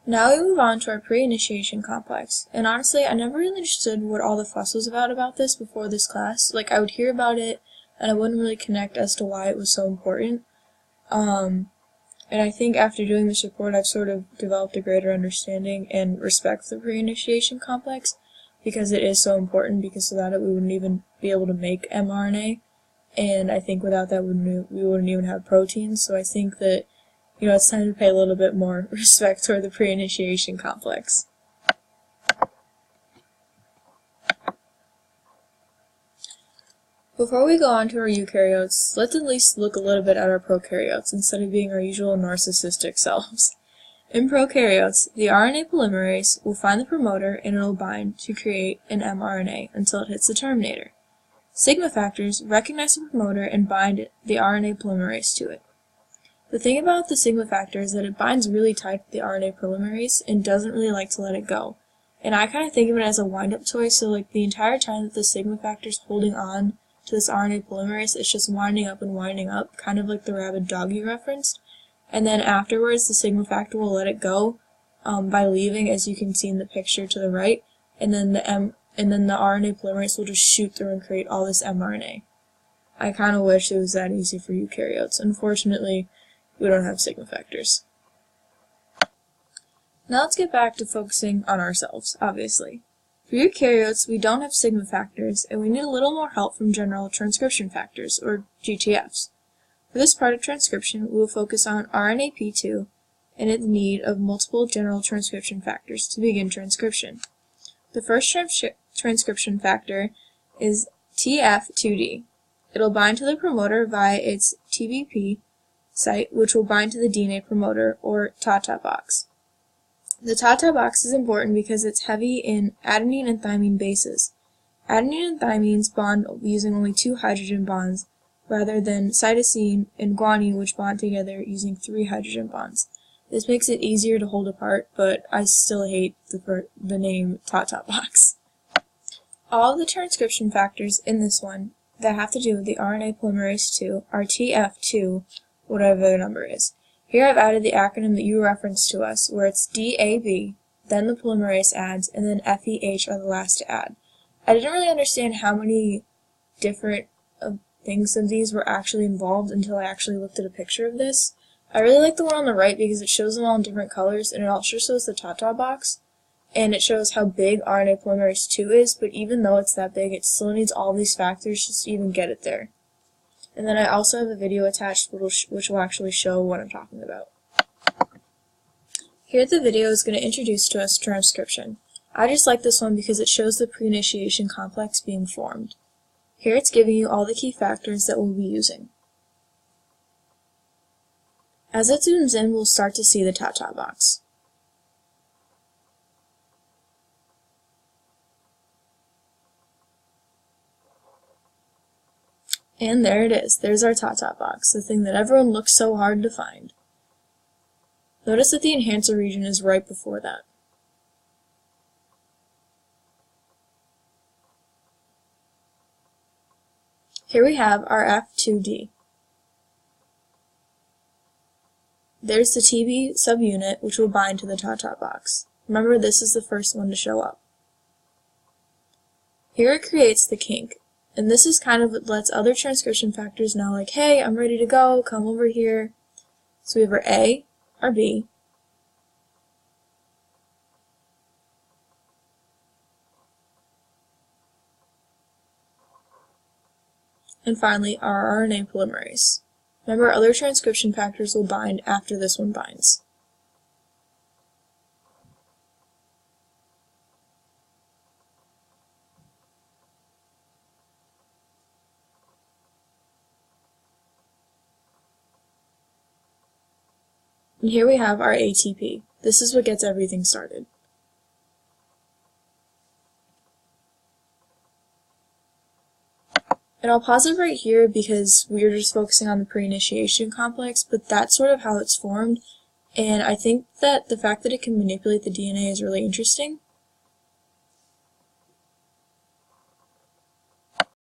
Now we move on to our pre-initiation complex, and honestly, I never really understood what all the fuss was about this before this class. Like, I would hear about it, and I wouldn't really connect as to why it was so important. And I think after doing this report, I've sort of developed a greater understanding and respect for the pre-initiation complex, because it is so important, because without it we wouldn't even be able to make mRNA, and I think without that we wouldn't even have proteins, so I think that it's time to pay a little bit more respect toward the pre-initiation complex. Before we go on to our eukaryotes, let's at least look a little bit at our prokaryotes instead of being our usual narcissistic selves. In prokaryotes, the RNA polymerase will find the promoter and it'll bind to create an mRNA until it hits the terminator. Sigma factors recognize the promoter and bind the RNA polymerase to it. The thing about the sigma factor is that it binds really tight to the RNA polymerase and doesn't really like to let it go. And I kind of think of it as a wind-up toy, so like the entire time that the sigma factor is holding on to this RNA polymerase, it's just winding up and winding up, kind of like the rabid dog you referenced. And then afterwards, the sigma factor will let it go by leaving, as you can see in the picture to the right, and then the RNA polymerase will just shoot through and create all this mRNA. I kind of wish it was that easy for eukaryotes. Unfortunately, we don't have sigma factors. Now let's get back to focusing on ourselves, obviously. For eukaryotes, we don't have sigma factors, and we need a little more help from general transcription factors, or GTFs. For this part of transcription, we will focus on RNAP2 and its need of multiple general transcription factors to begin transcription. The first transcription factor is TF2D. It'll bind to the promoter via its TBP site, which will bind to the DNA promoter, or TATA box. The TATA box is important because it's heavy in adenine and thymine bases. Adenine and thymines bond using only 2 hydrogen bonds, rather than cytosine and guanine, which bond together using 3 hydrogen bonds. This makes it easier to hold apart, but I still hate the name TATA box. All of the transcription factors in this one that have to do with the RNA polymerase II are TF2, whatever their number is. Here I've added the acronym that you referenced to us, where it's DAB, then the polymerase adds, and then FEH are the last to add. I didn't really understand how many different things of these were actually involved until I actually looked at a picture of this. I really like the one on the right because it shows them all in different colors, and it also shows the TATA box, and it shows how big RNA polymerase II is, but even though it's that big, it still needs all these factors just to even get it there. And then I also have a video attached which will actually show what I'm talking about. Here the video is going to introduce to us transcription. I just like this one because it shows the pre-initiation complex being formed. Here it's giving you all the key factors that we'll be using. As it zooms in, we'll start to see the TATA box. And there it is. There's our TATA box, the thing that everyone looks so hard to find. Notice that the enhancer region is right before that. Here we have our F2D. There's the TB subunit, which will bind to the TATA box. Remember, this is the first one to show up. Here it creates the kink. And this is kind of what lets other transcription factors know, like, hey, I'm ready to go, come over here. So we have our A, our B, and finally our RNA polymerase. Remember, other transcription factors will bind after this one binds. And here we have our ATP. This is what gets everything started. And I'll pause it right here because we are just focusing on the pre-initiation complex, but that's sort of how it's formed. And I think that the fact that it can manipulate the DNA is really interesting.